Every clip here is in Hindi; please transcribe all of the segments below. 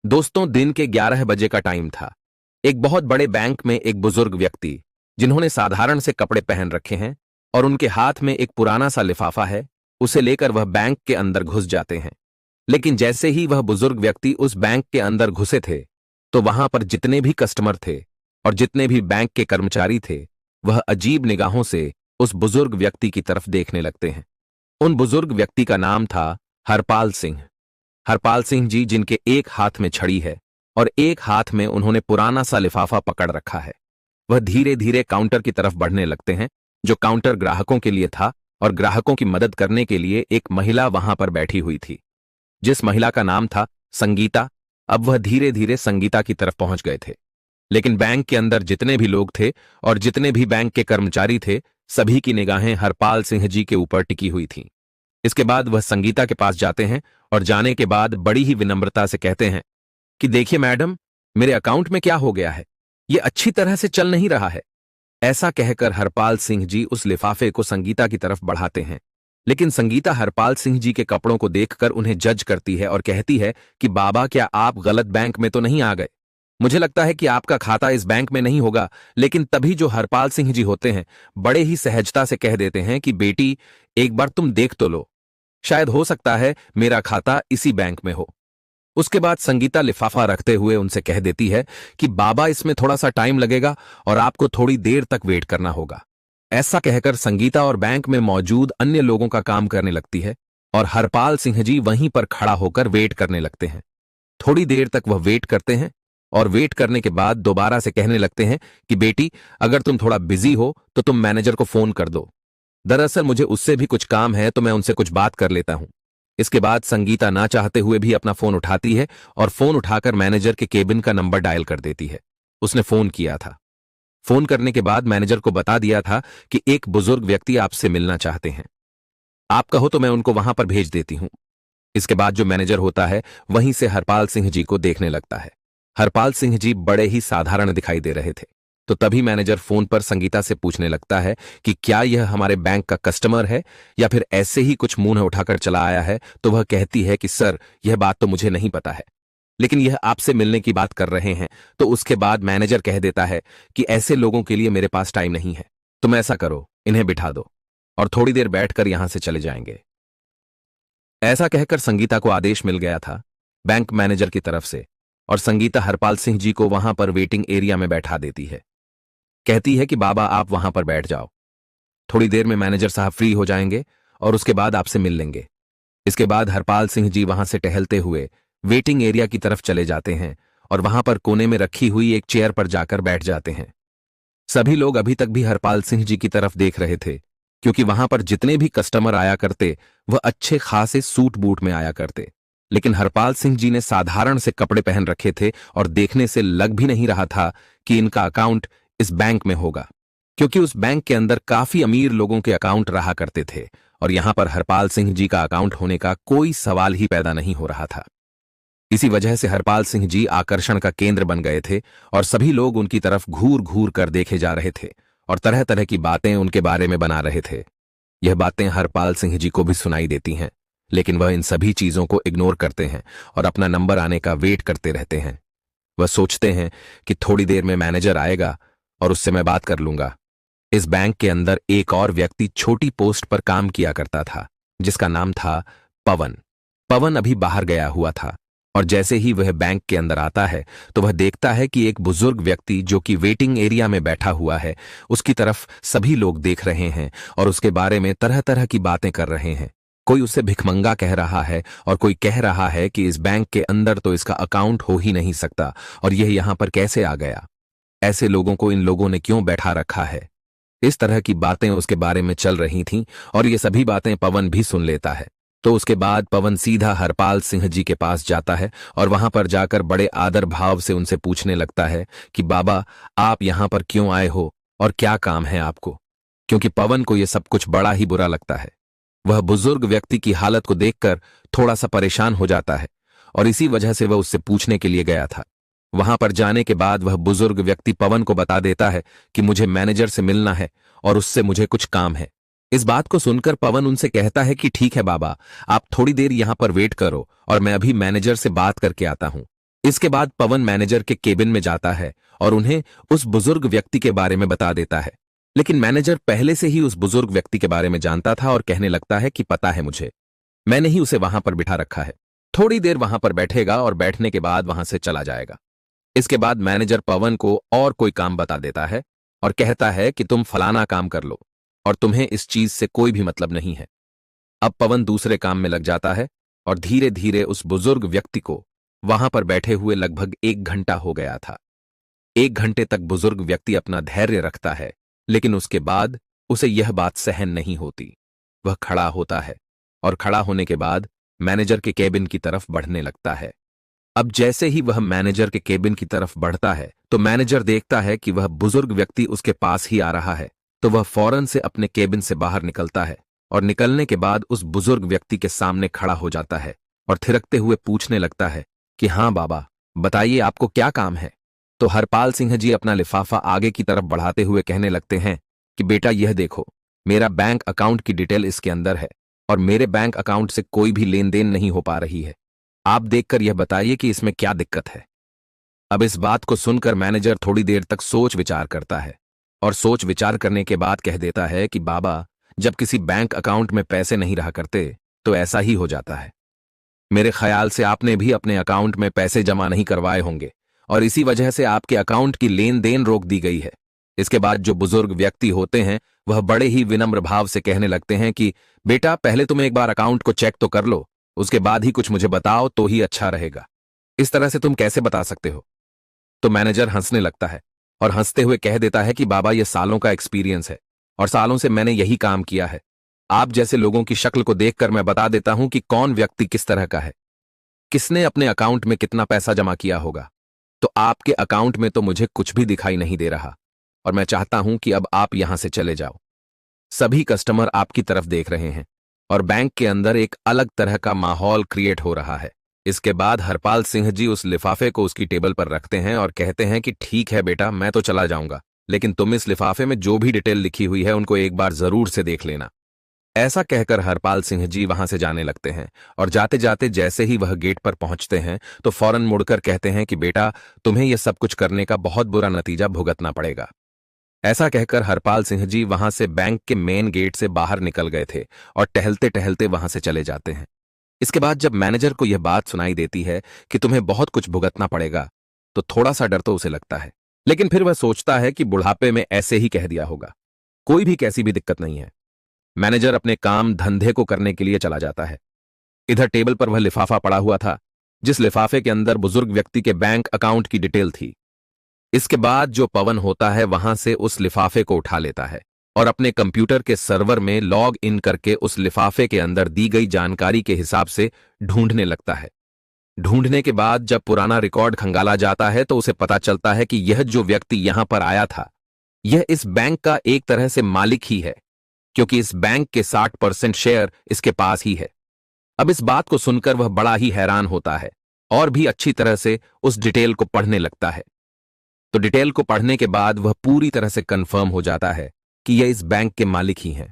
दोस्तों, दिन के 11 बजे का टाइम था। एक बहुत बड़े बैंक में एक बुजुर्ग व्यक्ति, जिन्होंने साधारण से कपड़े पहन रखे हैं और उनके हाथ में एक पुराना सा लिफाफा है, उसे लेकर वह बैंक के अंदर घुस जाते हैं। लेकिन जैसे ही वह बुजुर्ग व्यक्ति उस बैंक के अंदर घुसे थे, तो वहां पर जितने भी कस्टमर थे और जितने भी बैंक के कर्मचारी थे, वह अजीब निगाहों से उस बुजुर्ग व्यक्ति की तरफ देखने लगते हैं। उन बुजुर्ग व्यक्ति का नाम था हरपाल सिंह। हरपाल सिंह जी, जिनके एक हाथ में छड़ी है और एक हाथ में उन्होंने पुराना सा लिफाफा पकड़ रखा है। वह धीरे धीरे काउंटर की तरफ बढ़ने लगते हैं, जो काउंटर ग्राहकों के लिए था, और ग्राहकों की मदद करने के लिए एक महिला वहां पर बैठी हुई थी, जिस महिला का नाम था संगीता। अब वह धीरे धीरे संगीता की तरफ पहुंच गए थे। लेकिन बैंक के अंदर जितने भी लोग थे और जितने भी बैंक के कर्मचारी थे, सभी की निगाहें हरपाल सिंह जी के ऊपर टिकी हुई थीं। इसके बाद वह संगीता के पास जाते हैं और जाने के बाद बड़ी ही विनम्रता से कहते हैं कि देखिए मैडम, मेरे अकाउंट में क्या हो गया है, ये अच्छी तरह से चल नहीं रहा है। ऐसा कहकर हरपाल सिंह जी उस लिफाफे को संगीता की तरफ बढ़ाते हैं। लेकिन संगीता हरपाल सिंह जी के कपड़ों को देखकर उन्हें जज करती है और कहती है कि बाबा, क्या आप गलत बैंक में तो नहीं आ गए? मुझे लगता है कि आपका खाता इस बैंक में नहीं होगा। लेकिन तभी जो हरपाल सिंह जी होते हैं, बड़े ही सहजता से कह देते हैं कि बेटी, एक बार तुम देख तो लो, शायद हो सकता है मेरा खाता इसी बैंक में हो। उसके बाद संगीता लिफाफा रखते हुए उनसे कह देती है कि बाबा, इसमें थोड़ा सा टाइम लगेगा और आपको थोड़ी देर तक वेट करना होगा। ऐसा कहकर संगीता और बैंक में मौजूद अन्य लोगों का काम करने लगती है और हरपाल सिंह जी वहीं पर खड़ा होकर वेट करने लगते हैं। थोड़ी देर तक वह वेट करते हैं और वेट करने के बाद दोबारा से कहने लगते हैं कि बेटी, अगर तुम थोड़ा बिजी हो तो तुम मैनेजर को फोन कर दो। दरअसल मुझे उससे भी कुछ काम है, तो मैं उनसे कुछ बात कर लेता हूं। इसके बाद संगीता ना चाहते हुए भी अपना फोन उठाती है और फोन उठाकर मैनेजर के केबिन का नंबर डायल कर देती है। उसने फोन किया था। फोन करने के बाद मैनेजर को बता दिया था कि एक बुजुर्ग व्यक्ति आपसे मिलना चाहते हैं। आप कहो तो मैं उनको वहां पर भेज देती हूं। इसके बाद जो मैनेजर होता है, वहीं से हरपाल सिंह जी को देखने लगता है। हरपाल सिंह जी बड़े ही साधारण दिखाई दे रहे थे। तो तभी मैनेजर फोन पर संगीता से पूछने लगता है कि क्या यह हमारे बैंक का कस्टमर है या फिर ऐसे ही कुछ मुंह उठाकर चला आया है। तो वह कहती है कि सर, यह बात तो मुझे नहीं पता है, लेकिन यह आपसे मिलने की बात कर रहे हैं। तो उसके बाद मैनेजर कह देता है कि ऐसे लोगों के लिए मेरे पास टाइम नहीं है, तुम ऐसा करो, इन्हें बिठा दो और थोड़ी देर बैठकर यहां से चले जाएंगे। ऐसा कहकर संगीता को आदेश मिल गया था बैंक मैनेजर की तरफ से, और संगीता हरपाल सिंह जी को वहां पर वेटिंग एरिया में बैठा देती है। कहती है कि बाबा, आप वहां पर बैठ जाओ, थोड़ी देर में मैनेजर साहब फ्री हो जाएंगे और उसके बाद आपसे मिल लेंगे। इसके बाद हरपाल सिंह जी वहां से टहलते हुए वेटिंग एरिया की तरफ चले जाते हैं और वहां पर कोने में रखी हुई एक चेयर पर जाकर बैठ जाते हैं। सभी लोग अभी तक भी हरपाल सिंह जी की तरफ देख रहे थे, क्योंकि वहां पर जितने भी कस्टमर आया करते, वह अच्छे खासे सूट बूट में आया करते। लेकिन हरपाल सिंह जी ने साधारण से कपड़े पहन रखे थे और देखने से लग भी नहीं रहा था कि इनका अकाउंट इस बैंक में होगा, क्योंकि उस बैंक के अंदर काफी अमीर लोगों के अकाउंट रहा करते थे और यहां पर हरपाल सिंह जी का अकाउंट होने का कोई सवाल ही पैदा नहीं हो रहा था। इसी वजह से हरपाल सिंह जी आकर्षण का केंद्र बन गए थे और सभी लोग उनकी तरफ घूर घूर कर देखे जा रहे थे और तरह तरह की बातें उनके बारे में बना रहे थे। यह बातें हरपाल सिंह जी को भी सुनाई देती हैं, लेकिन वह इन सभी चीजों को इग्नोर करते हैं और अपना नंबर आने का वेट करते रहते हैं। वह सोचते हैं कि थोड़ी देर में मैनेजर आएगा और उससे मैं बात कर लूंगा। इस बैंक के अंदर एक और व्यक्ति छोटी पोस्ट पर काम किया करता था, जिसका नाम था पवन। पवन अभी बाहर गया हुआ था और जैसे ही वह बैंक के अंदर आता है, तो वह देखता है कि एक बुजुर्ग व्यक्ति जो कि वेटिंग एरिया में बैठा हुआ है, उसकी तरफ सभी लोग देख रहे हैं और उसके बारे में तरह तरह की बातें कर रहे हैं। कोई उसे भिखमंगा कह रहा है और कोई कह रहा है कि इस बैंक के अंदर तो इसका अकाउंट हो ही नहीं सकता और यह यहां पर कैसे आ गया, ऐसे लोगों को इन लोगों ने क्यों बैठा रखा है। इस तरह की बातें उसके बारे में चल रही थीं और ये सभी बातें पवन भी सुन लेता है। तो उसके बाद पवन सीधा हरपाल सिंह जी के पास जाता है और वहां पर जाकर बड़े आदर भाव से उनसे पूछने लगता है कि बाबा, आप यहां पर क्यों आए हो और क्या काम है आपको। क्योंकि पवन को यह सब कुछ बड़ा ही बुरा लगता है। वह बुजुर्ग व्यक्ति की हालत को देखकर थोड़ा सा परेशान हो जाता है और इसी वजह से वह उससे पूछने के लिए गया था। वहां पर जाने के बाद वह बुजुर्ग व्यक्ति पवन को बता देता है कि मुझे मैनेजर से मिलना है और उससे मुझे कुछ काम है। इस बात को सुनकर पवन उनसे कहता है कि ठीक है बाबा, आप थोड़ी देर यहां पर वेट करो और मैं अभी मैनेजर से बात करके आता हूं। इसके बाद पवन मैनेजर के केबिन में जाता है और उन्हें उस बुजुर्ग व्यक्ति के बारे में बता देता है। लेकिन मैनेजर पहले से ही उस बुजुर्ग व्यक्ति के बारे में जानता था और कहने लगता है कि पता है मुझे, मैंने ही उसे वहां पर बिठा रखा है। थोड़ी देर वहां पर बैठेगा और बैठने के बाद वहां से चला जाएगा। इसके बाद मैनेजर पवन को और कोई काम बता देता है और कहता है कि तुम फलाना काम कर लो और तुम्हें इस चीज से कोई भी मतलब नहीं है। अब पवन दूसरे काम में लग जाता है और धीरे धीरे उस बुजुर्ग व्यक्ति को वहां पर बैठे हुए लगभग 1 घंटा हो गया था। 1 घंटे तक बुजुर्ग व्यक्ति अपना धैर्य रखता है, लेकिन उसके बाद उसे यह बात सहन नहीं होती। वह खड़ा होता है और खड़ा होने के बाद मैनेजर के केबिन की तरफ बढ़ने लगता है। अब जैसे ही वह मैनेजर के केबिन की तरफ बढ़ता है तो मैनेजर देखता है कि वह बुजुर्ग व्यक्ति उसके पास ही आ रहा है। तो वह फौरन से अपने केबिन से बाहर निकलता है और निकलने के बाद उस बुजुर्ग व्यक्ति के सामने खड़ा हो जाता है और थिरकते हुए पूछने लगता है कि हाँ बाबा, बताइए आपको क्या काम है। तो हरपाल सिंह जी अपना लिफाफा आगे की तरफ बढ़ाते हुए कहने लगते हैं कि बेटा यह देखो, मेरा बैंक अकाउंट की डिटेल इसके अंदर है और मेरे बैंक अकाउंट से कोई भी लेन देन नहीं हो पा रही है। आप देखकर यह बताइए कि इसमें क्या दिक्कत है। अब इस बात को सुनकर मैनेजर थोड़ी देर तक सोच विचार करता है और सोच विचार करने के बाद कह देता है कि बाबा, जब किसी बैंक अकाउंट में पैसे नहीं रहा करते तो ऐसा ही हो जाता है। मेरे ख्याल से आपने भी अपने अकाउंट में पैसे जमा नहीं करवाए होंगे और इसी वजह से आपके अकाउंट की लेन देन रोक दी गई है। इसके बाद जो बुजुर्ग व्यक्ति होते हैं वह बड़े ही विनम्र भाव से कहने लगते हैं कि बेटा, पहले तुम एक बार अकाउंट को चेक तो कर लो, उसके बाद ही कुछ मुझे बताओ तो ही अच्छा रहेगा। इस तरह से तुम कैसे बता सकते हो। तो मैनेजर हंसने लगता है और हंसते हुए कह देता है कि बाबा, यह सालों का एक्सपीरियंस है और सालों से मैंने यही काम किया है। आप जैसे लोगों की शक्ल को देखकर मैं बता देता हूं कि कौन व्यक्ति किस तरह का है, किसने अपने अकाउंट में कितना पैसा जमा किया होगा। तो आपके अकाउंट में तो मुझे कुछ भी दिखाई नहीं दे रहा और मैं चाहता हूं कि अब आप यहां से चले जाओ। सभी कस्टमर आपकी तरफ देख रहे हैं और बैंक के अंदर एक अलग तरह का माहौल क्रिएट हो रहा है। इसके बाद हरपाल सिंह जी उस लिफाफे को उसकी टेबल पर रखते हैं और कहते हैं कि ठीक है बेटा, मैं तो चला जाऊंगा, लेकिन तुम इस लिफाफे में जो भी डिटेल लिखी हुई है उनको एक बार जरूर से देख लेना। ऐसा कहकर हरपाल सिंह जी वहां से जाने लगते हैं और जाते जाते जैसे ही वह गेट पर पहुंचते हैं तो फौरन मुड़कर कहते हैं कि बेटा, तुम्हें यह सब कुछ करने का बहुत बुरा नतीजा भुगतना पड़ेगा। ऐसा कहकर हरपाल सिंह जी वहां से बैंक के मेन गेट से बाहर निकल गए थे और टहलते टहलते वहां से चले जाते हैं। इसके बाद जब मैनेजर को यह बात सुनाई देती है कि तुम्हें बहुत कुछ भुगतना पड़ेगा तो थोड़ा सा डर तो उसे लगता है, लेकिन फिर वह सोचता है कि बुढ़ापे में ऐसे ही कह दिया होगा, कोई भी कैसी भी दिक्कत नहीं है। मैनेजर अपने काम धंधे को करने के लिए चला जाता है। इधर टेबल पर वह लिफाफा पड़ा हुआ था जिस लिफाफे के अंदर बुजुर्ग व्यक्ति के बैंक अकाउंट की डिटेल थी। इसके बाद जो पवन होता है वहां से उस लिफाफे को उठा लेता है और अपने कंप्यूटर के सर्वर में लॉग इन करके उस लिफाफे के अंदर दी गई जानकारी के हिसाब से ढूंढने लगता है। ढूंढने के बाद जब पुराना रिकॉर्ड खंगाला जाता है तो उसे पता चलता है कि यह जो व्यक्ति यहां पर आया था यह इस बैंक का एक तरह से मालिक ही है, क्योंकि इस बैंक के 60% शेयर इसके पास ही है। अब इस बात को सुनकर वह बड़ा ही हैरान होता है और भी अच्छी तरह से उस डिटेल को पढ़ने लगता है। तो डिटेल को पढ़ने के बाद वह पूरी तरह से कंफर्म हो जाता है कि यह इस बैंक के मालिक ही हैं।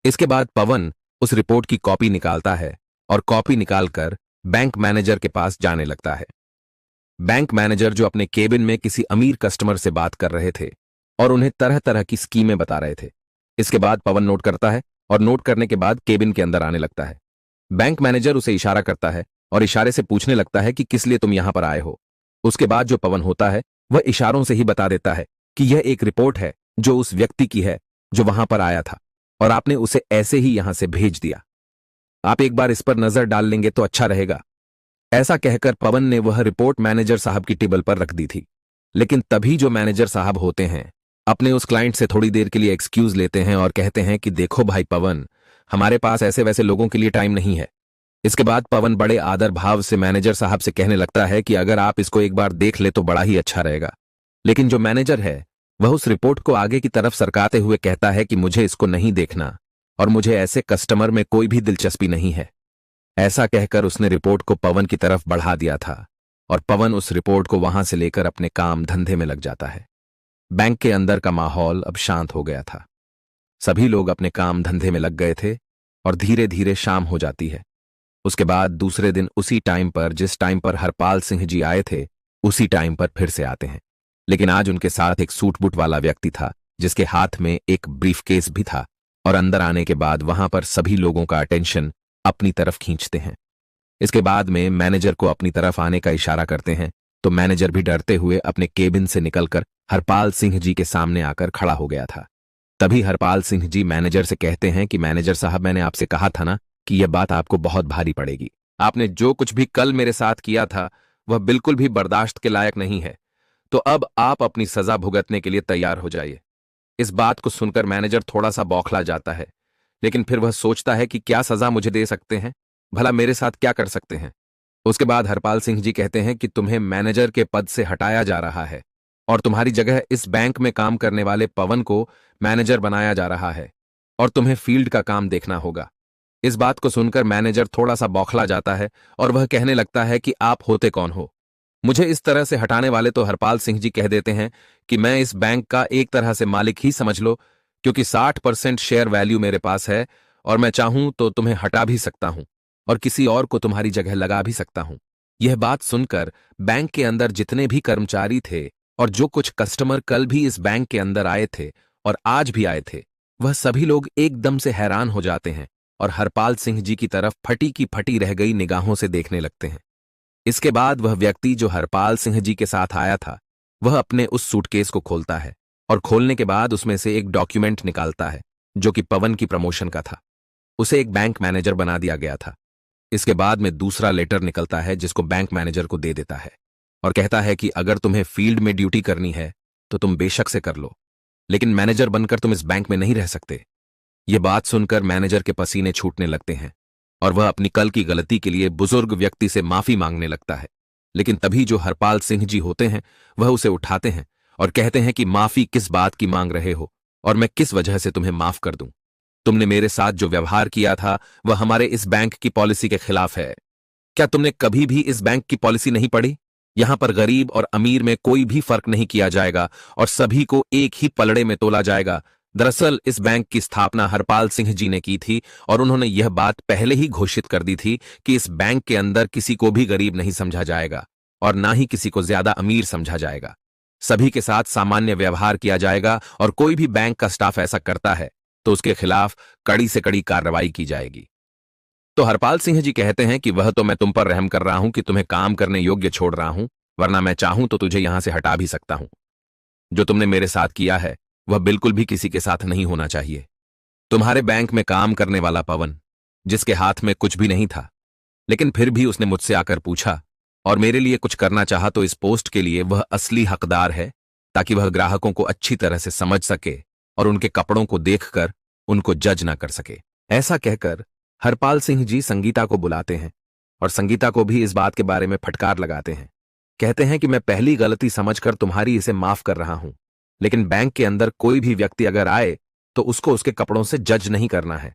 इसके बाद पवन उस रिपोर्ट की कॉपी निकालता है और कॉपी निकालकर बैंक मैनेजर के पास जाने लगता है। बैंक मैनेजर जो अपने केबिन में किसी अमीर कस्टमर से बात कर रहे थे और उन्हें तरह तरह की स्कीमें बता रहे थे। इसके बाद पवन नोट करता है और नोट करने के बाद केबिन के अंदर आने लगता है। बैंक मैनेजर उसे इशारा करता है और इशारे से पूछने लगता है कि किस लिए तुम यहां पर आए हो। उसके बाद जो पवन होता है वह इशारों से ही बता देता है कि यह एक रिपोर्ट है जो उस व्यक्ति की है जो वहां पर आया था और आपने उसे ऐसे ही यहां से भेज दिया। आप एक बार इस पर नजर डाल लेंगे तो अच्छा रहेगा। ऐसा कहकर पवन ने वह रिपोर्ट मैनेजर साहब की टेबल पर रख दी थी, लेकिन तभी जो मैनेजर साहब होते हैं अपने उस क्लाइंट से थोड़ी देर के लिए एक्सक्यूज लेते हैं और कहते हैं कि देखो भाई पवन, हमारे पास ऐसे वैसे लोगों के लिए टाइम नहीं है। इसके बाद पवन बड़े आदर भाव से मैनेजर साहब से कहने लगता है कि अगर आप इसको एक बार देख ले तो बड़ा ही अच्छा रहेगा। लेकिन जो मैनेजर है वह उस रिपोर्ट को आगे की तरफ सरकाते हुए कहता है कि मुझे इसको नहीं देखना और मुझे ऐसे कस्टमर में कोई भी दिलचस्पी नहीं है। ऐसा कहकर उसने रिपोर्ट को पवन की तरफ बढ़ा दिया था और पवन उस रिपोर्ट को वहां से लेकर अपने काम धंधे में लग जाता है। बैंक के अंदर का माहौल अब शांत हो गया था। सभी लोग अपने काम धंधे में लग गए थे और धीरे धीरे शाम हो जाती है उसके बाद दूसरे दिन उसी टाइम पर, जिस टाइम पर हरपाल सिंह जी आए थे, उसी टाइम पर फिर से आते हैं। लेकिन आज उनके साथ एक सूट बूट वाला व्यक्ति था, जिसके हाथ में एक ब्रीफकेस भी था। और अंदर आने के बाद वहां पर सभी लोगों का अटेंशन अपनी तरफ खींचते हैं। इसके बाद में मैनेजर को अपनी तरफ आने का इशारा करते हैं, तो मैनेजर भी डरते हुए अपने केबिन से निकलकर हरपाल सिंह जी के सामने आकर खड़ा हो गया था। तभी हरपाल सिंह जी मैनेजर से कहते हैं कि मैनेजर साहब, मैंने आपसे कहा था ना कि यह बात आपको बहुत भारी पड़ेगी। आपने जो कुछ भी कल मेरे साथ किया था वह बिल्कुल भी बर्दाश्त के लायक नहीं है। तो अब आप अपनी सजा भुगतने के लिए तैयार हो जाइए। इस बात को सुनकर मैनेजर थोड़ा सा बौखला जाता है, लेकिन फिर वह सोचता है कि क्या सजा मुझे दे सकते हैं, भला मेरे साथ क्या कर सकते हैं। उसके बाद हरपाल सिंह जी कहते हैं कि तुम्हें मैनेजर के पद से हटाया जा रहा है और तुम्हारी जगह इस बैंक में काम करने वाले पवन को मैनेजर बनाया जा रहा है और तुम्हें फील्ड का काम देखना होगा। इस बात को सुनकर मैनेजर थोड़ा सा बौखला जाता है और वह कहने लगता है कि आप होते कौन हो? मुझे इस तरह से हटाने वाले? तो हरपाल सिंह जी कह देते हैं कि मैं इस बैंक का एक तरह से मालिक ही समझ लो, क्योंकि 60% शेयर वैल्यू मेरे पास है और मैं चाहूं तो तुम्हें हटा भी सकता हूं और किसी और को तुम्हारी जगह लगा भी सकता हूं। यह बात सुनकर बैंक के अंदर जितने भी कर्मचारी थे और जो कुछ कस्टमर कल भी इस बैंक के अंदर आए थे और आज भी आए थे, वह सभी लोग एकदम से हैरान हो जाते हैं और हरपाल सिंह जी की तरफ फटी की फटी रह गई निगाहों से देखने लगते हैं। इसके बाद वह व्यक्ति जो हरपाल सिंह जी के साथ आया था, वह अपने उस सूटकेस को खोलता है और खोलने के बाद उसमें से एक डॉक्यूमेंट निकालता है जो कि पवन की प्रमोशन का था। उसे एक बैंक मैनेजर बना दिया गया था। इसके बाद में दूसरा लेटर निकलता है जिसको बैंक मैनेजर को दे देता है और कहता है कि अगर तुम्हें फील्ड में ड्यूटी करनी है तो तुम बेशक से कर लो, लेकिन मैनेजर बनकर तुम इस बैंक में नहीं रह सकते। ये बात सुनकर मैनेजर के पसीने छूटने लगते हैं और वह अपनी कल की गलती के लिए बुजुर्ग व्यक्ति से माफी मांगने लगता है। लेकिन तभी जो हरपाल सिंह जी होते हैं वह उसे उठाते हैं और कहते हैं कि माफी किस बात की मांग रहे हो और मैं किस वजह से तुम्हें माफ कर दूं? तुमने मेरे साथ जो व्यवहार किया था वह हमारे इस बैंक की पॉलिसी के खिलाफ है। क्या तुमने कभी भी इस बैंक की पॉलिसी नहीं पढ़ी? यहां पर गरीब और अमीर में कोई भी फर्क नहीं किया जाएगा और सभी को एक ही पलड़े में तोला जाएगा। दरअसल इस बैंक की स्थापना हरपाल सिंह जी ने की थी और उन्होंने यह बात पहले ही घोषित कर दी थी कि इस बैंक के अंदर किसी को भी गरीब नहीं समझा जाएगा और ना ही किसी को ज्यादा अमीर समझा जाएगा। सभी के साथ सामान्य व्यवहार किया जाएगा और कोई भी बैंक का स्टाफ ऐसा करता है तो उसके खिलाफ कड़ी से कड़ी कार्रवाई की जाएगी। तो हरपाल सिंह जी कहते हैं कि वह तो मैं तुम पर रहम कर रहा हूं कि तुम्हें काम करने योग्य छोड़ रहा हूं, वरना मैं चाहूं तो तुझे यहां से हटा भी सकता हूं। जो तुमने मेरे साथ किया है वह बिल्कुल भी किसी के साथ नहीं होना चाहिए। तुम्हारे बैंक में काम करने वाला पवन, जिसके हाथ में कुछ भी नहीं था, लेकिन फिर भी उसने मुझसे आकर पूछा और मेरे लिए कुछ करना चाहा, तो इस पोस्ट के लिए वह असली हकदार है, ताकि वह ग्राहकों को अच्छी तरह से समझ सके और उनके कपड़ों को देखकर उनको जज ना कर सके। ऐसा कहकर हरपाल सिंह जी संगीता को बुलाते हैं और संगीता को भी इस बात के बारे में फटकार लगाते हैं। कहते हैं कि मैं पहली गलती समझकर तुम्हारी इसे माफ कर रहा हूं, लेकिन बैंक के अंदर कोई भी व्यक्ति अगर आए तो उसको उसके कपड़ों से जज नहीं करना है,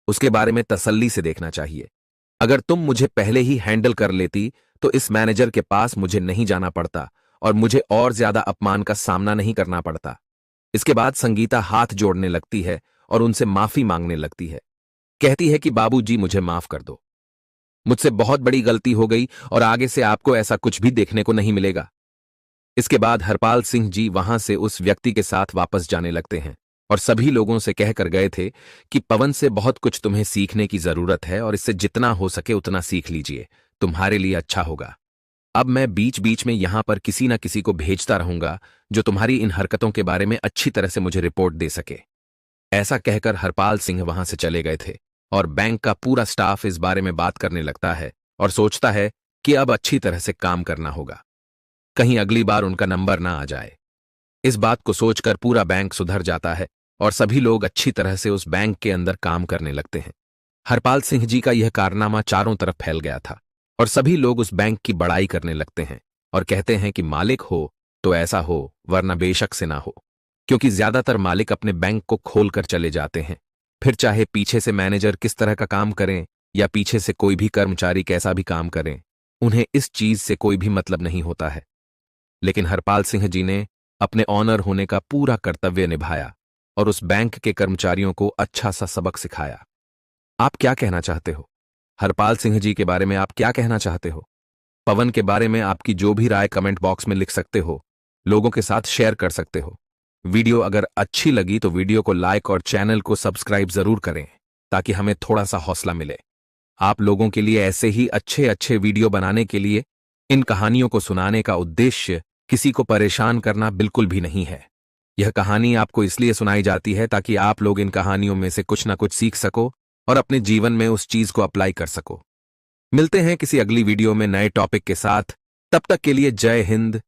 उसके बारे में तसल्ली से देखना चाहिए। अगर तुम मुझे पहले ही हैंडल कर लेती तो इस मैनेजर के पास मुझे नहीं जाना पड़ता और मुझे और ज्यादा अपमान का सामना नहीं करना पड़ता। इसके बाद संगीता हाथ जोड़ने लगती है और उनसे माफी मांगने लगती है। कहती है कि बाबूजी, मुझे माफ कर दो, मुझसे बहुत बड़ी गलती हो गई और आगे से आपको ऐसा कुछ भी देखने को नहीं मिलेगा। इसके बाद हरपाल सिंह जी वहां से उस व्यक्ति के साथ वापस जाने लगते हैं और सभी लोगों से कहकर गए थे कि पवन से बहुत कुछ तुम्हें सीखने की जरूरत है और इससे जितना हो सके उतना सीख लीजिए, तुम्हारे लिए अच्छा होगा। अब मैं बीच बीच में यहां पर किसी ना किसी को भेजता रहूंगा जो तुम्हारी इन हरकतों के बारे में अच्छी तरह से मुझे रिपोर्ट दे सके। ऐसा कहकर हरपाल सिंह वहां से चले गए थे और बैंक का पूरा स्टाफ इस बारे में बात करने लगता है और सोचता है कि अब अच्छी तरह से काम करना होगा, कहीं अगली बार उनका नंबर ना आ जाए। इस बात को सोचकर पूरा बैंक सुधर जाता है और सभी लोग अच्छी तरह से उस बैंक के अंदर काम करने लगते हैं। हरपाल सिंह जी का यह कारनामा चारों तरफ फैल गया था और सभी लोग उस बैंक की बड़ाई करने लगते हैं और कहते हैं कि मालिक हो तो ऐसा हो, वरना बेशक से ना हो, क्योंकि ज्यादातर मालिक अपने बैंक को खोल कर चले जाते हैं। फिर चाहे पीछे से मैनेजर किस तरह का काम करें या पीछे से कोई भी कर्मचारी कैसा भी काम करें, उन्हें इस चीज से कोई भी मतलब नहीं होता है। लेकिन हरपाल सिंह जी ने अपने ऑनर होने का पूरा कर्तव्य निभाया और उस बैंक के कर्मचारियों को अच्छा सा सबक सिखाया। आप क्या कहना चाहते हो? हरपाल सिंह जी के बारे में आप क्या कहना चाहते हो? पवन के बारे में आपकी जो भी राय कमेंट बॉक्स में लिख सकते हो, लोगों के साथ शेयर कर सकते हो। वीडियो अगर अच्छी लगी तो वीडियो को लाइक और चैनल को सब्सक्राइब जरूर करें, ताकि हमें थोड़ा सा हौसला मिले। आप लोगों के लिए ऐसे ही अच्छे अच्छे वीडियो बनाने के लिए इन कहानियों को सुनाने का उद्देश्य किसी को परेशान करना बिल्कुल भी नहीं है। यह कहानी आपको इसलिए सुनाई जाती है ताकि आप लोग इन कहानियों में से कुछ ना कुछ सीख सको और अपने जीवन में उस चीज को अप्लाई कर सको। मिलते हैं किसी अगली वीडियो में नए टॉपिक के साथ। तब तक के लिए जय हिंद,